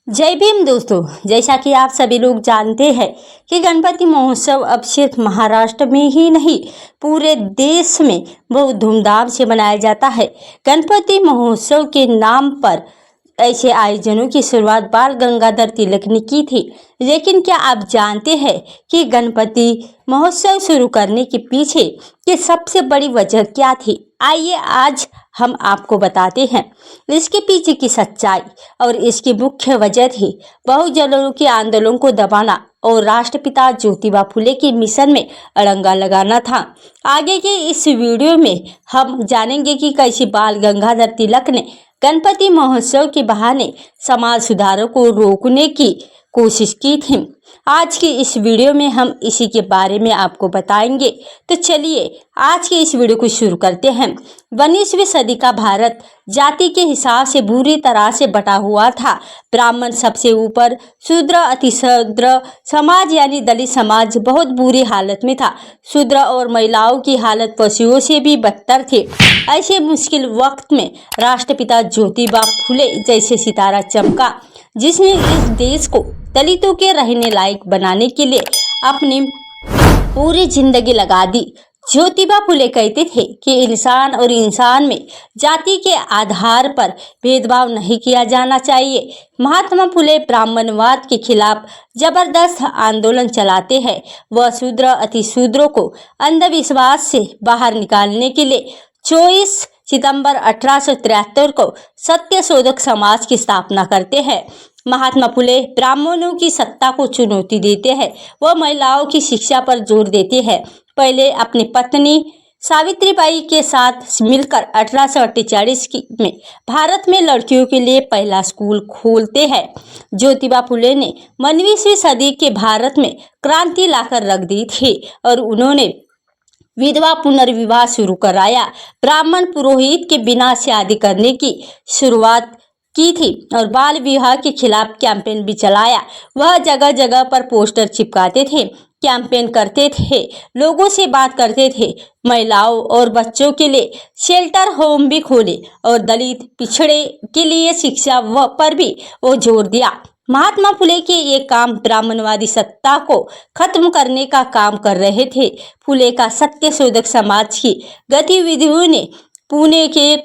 जय भीम दोस्तों। जैसा कि आप सभी लोग जानते हैं कि गणपति महोत्सव अब सिर्फ महाराष्ट्र में ही नहीं पूरे देश में बहुत धूमधाम से मनाया जाता है। गणपति महोत्सव के नाम पर ऐसे आयोजनों की शुरुआत बाल गंगाधर तिलक ने की थी। लेकिन क्या आप जानते हैं कि गणपति महोत्सव शुरू करने के पीछे की सबसे बड़ी वजह क्या थी? आइए आज हम आपको बताते हैं इसके पीछे की सच्चाई। और इसकी मुख्य वजह थी बहुजनों के आंदोलन को दबाना और राष्ट्रपिता ज्योतिबा फुले के मिशन में अड़ंगा लगाना था। आगे के इस वीडियो में हम जानेंगे कि कैसे बाल गंगाधर तिलक ने गणपति महोत्सव के बहाने समाज सुधारों को रोकने की कोशिश की थी। आज की इस वीडियो में हम इसी के बारे में आपको बताएंगे। तो चलिए आज के इस वीडियो को शुरू करते हैं। 19वीं सदी का भारत जाति के हिसाब से बुरी तरह से बटा हुआ था। ब्राह्मण सबसे ऊपर, शूद्र अतिशूद्र समाज यानी दलित समाज बहुत बुरी हालत में था। शूद्र और महिलाओं की हालत पशुओं से भी बदतर थी। ऐसे मुश्किल वक्त में राष्ट्रपिता ज्योतिबा फुले जैसे सितारा चमका, जिसने इस देश को दलितों के रहने लायक बनाने के लिए अपनी पूरी जिंदगी लगा दी। ज्योतिबा फुले कहते थे कि इंसान और इंसान में जाति के आधार पर भेदभाव नहीं किया जाना चाहिए। महात्मा फुले ब्राह्मणवाद के खिलाफ जबरदस्त आंदोलन चलाते हैं। वह शूद्र अतिशूद्रों को अंधविश्वास से बाहर निकालने के लिए 24 सितंबर 1873 को सत्यशोधक समाज की स्थापना करते हैं। महात्मा फुले ब्राह्मणों की सत्ता को चुनौती देते हैं। वह महिलाओं की शिक्षा पर जोर देते हैं। पहले अपनी पत्नी सावित्रीबाई के साथ मिलकर 1848 में भारत में लड़कियों के लिए पहला स्कूल खोलते हैं। ज्योतिबा फुले ने 19वीं सदी के भारत में क्रांति लाकर रख दी थी और उन्होंने विधवा पुनर्विवाह शुरू कराया। ब्राह्मण पुरोहित के बिना शादी करने की शुरुआत की थी और बाल विवाह के खिलाफ कैंपेन भी चलाया। वह जगह जगह पर पोस्टर चिपकाते थे, कैंपेन करते थे, लोगों से बात करते थे। महिलाओं और बच्चों के लिए शेल्टर होम भी खोले और दलित पिछड़े के लिए शिक्षा पर भी वो जोर दिया। महात्मा फुले के ये काम ब्राह्मणवादी सत्ता को खत्म करने का काम कर रहे थे। फुले का सत्यशोधक समाज की गतिविधियों ने पुणे के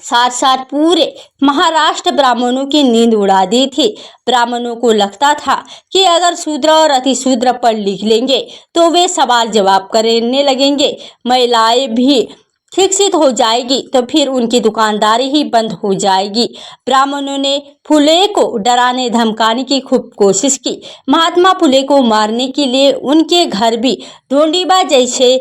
साथ साथ पूरे महाराष्ट्र ब्राह्मणों की नींद उड़ा दी थी। ब्राह्मणों को लगता था कि अगर शूद्र और अतिशूद्र पढ़ लिख लेंगे तो वे सवाल जवाब करने लगेंगे, महिलाएं भी शिक्षित हो जाएगी तो फिर उनकी दुकानदारी ही बंद हो जाएगी। ब्राह्मणों ने फुले को डराने धमकाने की खूब कोशिश की। महात्मा फुले को मारने के लिए उनके घर भी ढोंडीबा जैसे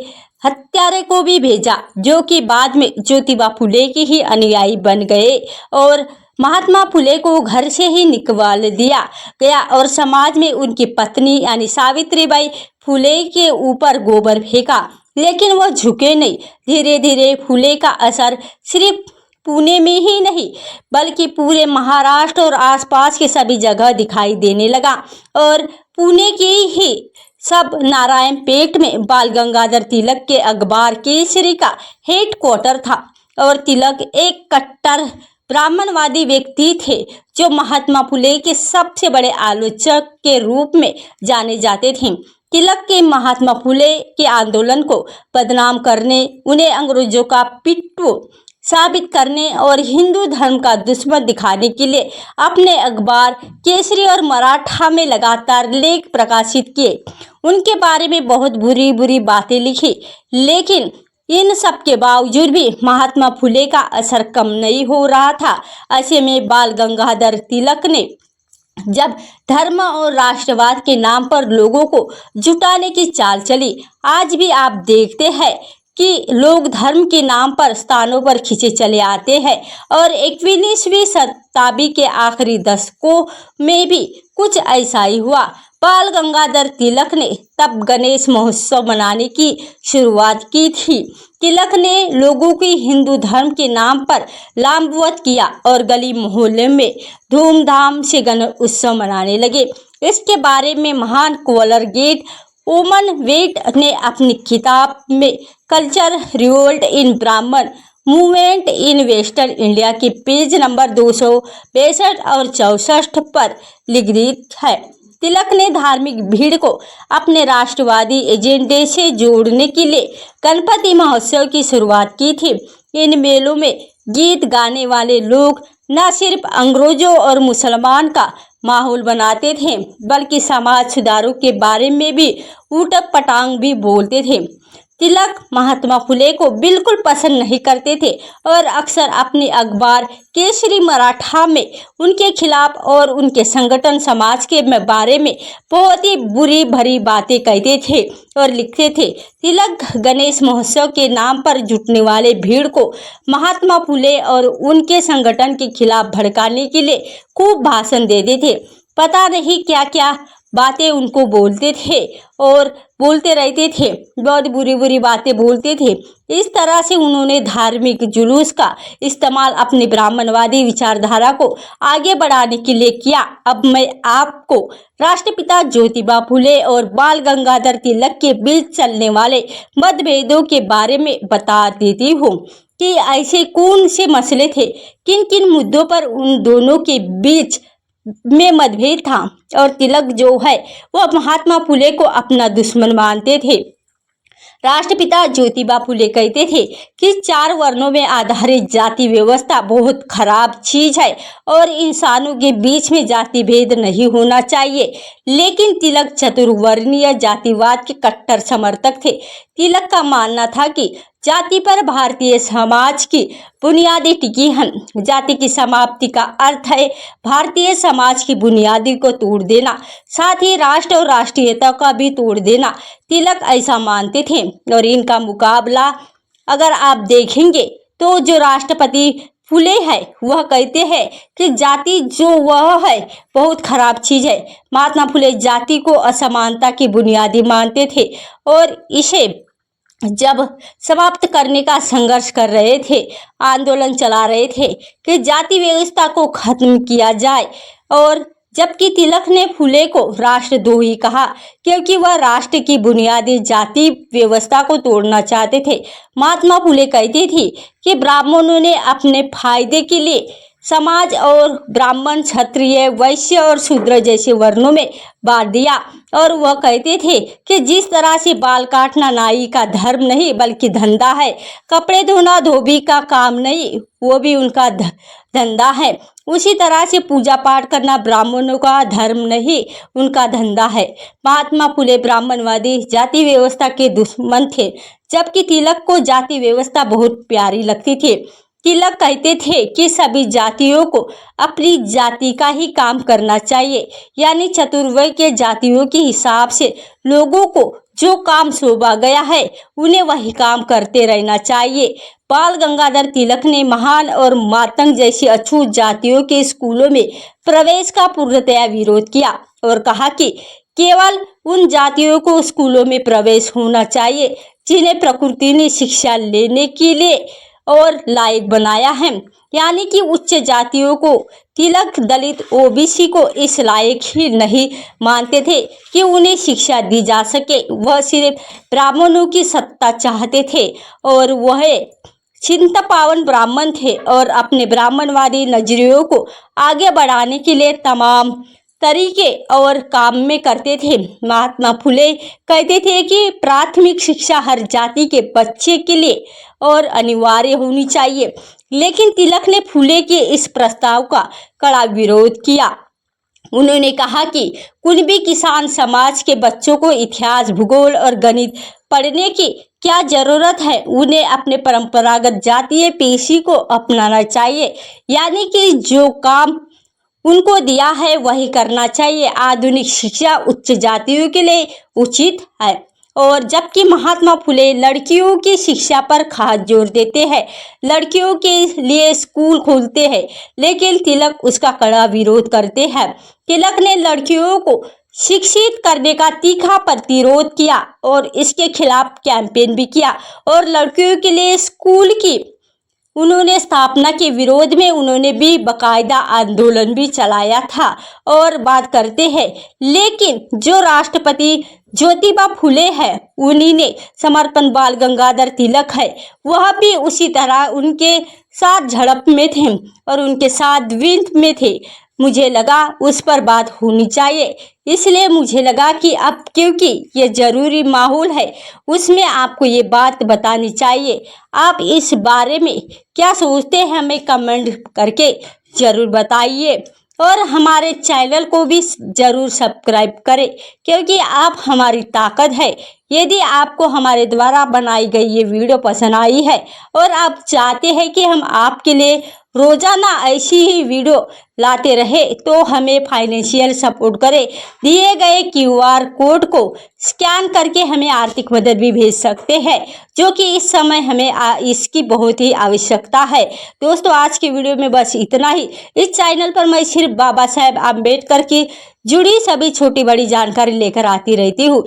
हत्यारे को भी भेजा, जो कि बाद में ज्योतिबा फुले की ही अनुयायी बन गए और महात्मा फुले को घर से ही निकाल दिया गया और समाज में उनकी पत्नी यानी सावित्रीबाई फुले के ऊपर गोबर फेंका। लेकिन वह झुके नहीं। धीरे धीरे फुले का असर सिर्फ पुणे में ही नहीं बल्कि पूरे महाराष्ट्र और आसपास के सभी जगह दिखाई देने लगा। और पुणे के ही सब नारायणपेट में बाल गंगाधर तिलक के अखबार केसरी का हेडक्वार्टर था और तिलक एक कट्टर ब्राह्मणवादी व्यक्ति थे जो महात्मा फुले के सबसे बड़े आलोचक के रूप में जाने जाते थे। तिलक के महात्मा फुले के आंदोलन को बदनाम करने, उन्हें अंग्रेजों का पिट्ठू साबित करने और हिंदू धर्म का दुश्मन दिखाने के लिए अपने अखबार केसरी और मराठा में लगातार लेख प्रकाशित किए। उनके बारे में बहुत बुरी बुरी बातें लिखी। लेकिन इन सब के बावजूद भी महात्मा फुले का असर कम नहीं हो रहा था। ऐसे में बाल गंगाधर तिलक ने जब धर्म और राष्ट्रवाद के नाम पर लोगों को जुटाने की चाल चली। आज भी आप देखते हैं कि लोग धर्म के नाम पर स्थानों पर खींचे चले आते हैं और 21वीं शताब्दी के आखिरी दशकों में भी कुछ ऐसा ही हुआ। बाल गंगाधर तिलक ने तब गणेश महोत्सव मनाने की शुरुआत की थी। तिलक ने लोगों की हिंदू धर्म के नाम पर लामबंद किया और गली मोहल्ले में धूमधाम से गणेश उत्सव मनाने लगे। इसके बारे में महान कोलरगेट ओमन वेट ने अपनी किताब में कल्चर रिवोल्ट इन ब्राह्मण मूवमेंट इन वेस्टर्न इंडिया के पेज नंबर 262 और 64 पर लिखित है। तिलक ने धार्मिक भीड़ को अपने राष्ट्रवादी एजेंडे से जोड़ने के लिए गणपति महोत्सव की शुरुआत की थी। इन मेलों में गीत गाने वाले लोग न सिर्फ अंग्रेजों और मुसलमान का माहौल बनाते थे, बल्कि समाज सुधारों के बारे में भी ऊटक पटांग भी बोलते थे। तिलक महात्मा फुले को बिल्कुल पसंद नहीं करते थे और अक्सर अपने अखबार केसरी मराठा में उनके खिलाफ और उनके संगठन समाज के बारे में बहुत ही बुरी भरी बातें कहते थे और लिखते थे। तिलक गणेश महोत्सव के नाम पर जुटने वाले भीड़ को महात्मा फुले और उनके संगठन के खिलाफ भड़काने के लिए खूब भाषण देते थे। पता नहीं क्या क्या बातें उनको बोलते थे और बोलते रहते थे, बहुत बुरी बुरी बातें बोलते थे। इस तरह से उन्होंने धार्मिक जुलूस का इस्तेमाल अपनी ब्राह्मणवादी विचारधारा को आगे बढ़ाने के लिए किया। अब मैं आपको राष्ट्रपिता ज्योतिबा फुले और बाल गंगाधर तिलक के बीच चलने वाले मतभेदों के बारे में बता देती हूँ कि ऐसे कौन से मसले थे, किन किन मुद्दों पर उन दोनों के बीच में मतभेद था। और तिलक जो है वह महात्मा फुले को अपना दुश्मन मानते थे। राष्ट्रपिता ज्योतिबा फुले कहते थे कि 4 वर्णों में आधारित जाति व्यवस्था बहुत खराब चीज है और इंसानों के बीच में जाति भेद नहीं होना चाहिए। लेकिन तिलक चतुर्वर्णीय जातिवाद के कट्टर समर्थक थे। तिलक का मानना था कि जाति पर भारतीय समाज की बुनियादी टिकी है। जाति की समाप्ति का अर्थ है भारतीय समाज की बुनियादी को तोड़ देना, साथ ही राष्ट्र और राष्ट्रीयता का भी तोड़ देना। तिलक ऐसा मानते थे और इनका मुकाबला अगर आप देखेंगे तो जो राष्ट्रपति फुले है वह कहते हैं कि जाति जो वह है बहुत खराब चीज है। महात्मा फुले जाति को असमानता की बुनियादी मानते थे और इसे जब समाप्त करने का संघर्ष कर रहे थे, आंदोलन चला रहे थे कि जाति व्यवस्था को खत्म किया जाए। और जबकि तिलक ने फुले को राष्ट्रद्रोही कहा क्योंकि वह राष्ट्र की बुनियादी जाति व्यवस्था को तोड़ना चाहते थे। महात्मा फुले कहती थी कि ब्राह्मणों ने अपने फायदे के लिए समाज और ब्राह्मण, क्षत्रिय, वैश्य और शूद्र जैसे वर्णों में बांट दिया। और वह कहते थे कि जिस तरह से बाल काटना नाई का धर्म नहीं बल्कि धंधा है, कपड़े धोना धोबी का काम नहीं वो भी उनका धंधा है, उसी तरह से पूजा पाठ करना ब्राह्मणों का धर्म नहीं उनका धंधा है। महात्मा फुले ब्राह्मणवादी जाति व्यवस्था के दुश्मन थे, जबकि तिलक को जाति व्यवस्था बहुत प्यारी लगती थी। तिलक कहते थे कि सभी जातियों को अपनी जाति का ही काम करना चाहिए, यानी चतुर्वर्ग के जातियों के हिसाब से लोगों को जो काम सौंपा गया है उन्हें वही काम करते रहना चाहिए। बाल गंगाधर तिलक ने महान और मातंग जैसी अछूत जातियों के स्कूलों में प्रवेश का पूर्णतया विरोध किया और कहा कि केवल उन जातियों को स्कूलों में प्रवेश होना चाहिए जिन्हें प्रकृति ने शिक्षा लेने के लिए और लायक बनाया है, यानी कि उच्च जातियों को। तिलक दलित ओबीसी को इस लायक ही नहीं मानते थे कि उन्हें शिक्षा दी जा सके। वह सिर्फ ब्राह्मणों की सत्ता चाहते थे और वह चिंता पावन ब्राह्मण थे और अपने ब्राह्मणवादी नजरियों को आगे बढ़ाने के लिए तमाम तरीके और काम में करते थे। महात्मा फुले कहते थे कि प्राथमिक शिक्षा हर जाति के बच्चे के लिए और अनिवार्य होनी चाहिए, लेकिन तिलक ने फुले के इस प्रस्ताव का कड़ा विरोध किया। उन्होंने कहा कि कुणबी किसान समाज के बच्चों को इतिहास, भूगोल और गणित पढ़ने की क्या जरूरत है, उन्हें अपने परंपरागत जातीय पेशी को अपनाना चाहिए, यानी कि जो काम उनको दिया है वही करना चाहिए। आधुनिक शिक्षा उच्च जातियों के लिए उचित है। और जबकि महात्मा फुले लड़कियों की शिक्षा पर खास जोर देते हैं, लड़कियों के लिए स्कूल खोलते हैं, लेकिन तिलक उसका कड़ा विरोध करते हैं। तिलक ने लड़कियों को शिक्षित करने का तीखा प्रतिरोध किया और इसके खिलाफ कैंपेन भी किया और लड़कियों के लिए स्कूल की उन्होंने स्थापना के विरोध में उन्होंने भी बाकायदा आंदोलन भी चलाया था और बात करते हैं। लेकिन जो राष्ट्रपति ज्योतिबा फुले है, उन्हीं ने समर्पण बाल गंगाधर तिलक है, वह भी उसी तरह उनके साथ झड़प में थे और उनके साथ द्वंद्व में थे। मुझे लगा उस पर बात होनी चाहिए, इसलिए मुझे लगा कि अब क्योंकि ये ज़रूरी माहौल है, उसमें आपको ये बात बतानी चाहिए। आप इस बारे में क्या सोचते हैं, हमें कमेंट करके ज़रूर बताइए और हमारे चैनल को भी ज़रूर सब्सक्राइब करें, क्योंकि आप हमारी ताकत है। यदि आपको हमारे द्वारा बनाई गई ये वीडियो पसंद आई है और आप चाहते हैं कि हम आपके लिए रोज़ाना ऐसी ही वीडियो लाते रहे, तो हमें फाइनेंशियल सपोर्ट करें। दिए गए QR कोड को स्कैन करके हमें आर्थिक मदद भी भेज सकते हैं, जो कि इस समय हमें इसकी बहुत ही आवश्यकता है। दोस्तों, आज की वीडियो में बस इतना ही। इस चैनल पर मैं सिर्फ बाबा साहेब आम्बेडकर की जुड़ी सभी छोटी बड़ी जानकारी लेकर आती रहती हूँ।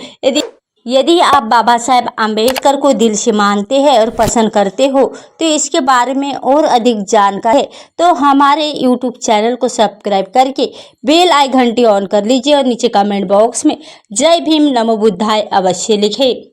यदि आप बाबा साहेब आम्बेडकर को दिल से मानते हैं और पसंद करते हो, तो इसके बारे में और अधिक जानकारी है तो हमारे YouTube चैनल को सब्सक्राइब करके बेल आई घंटी ऑन कर लीजिए और नीचे कमेंट बॉक्स में जय भीम नमो बुद्धाय अवश्य लिखें।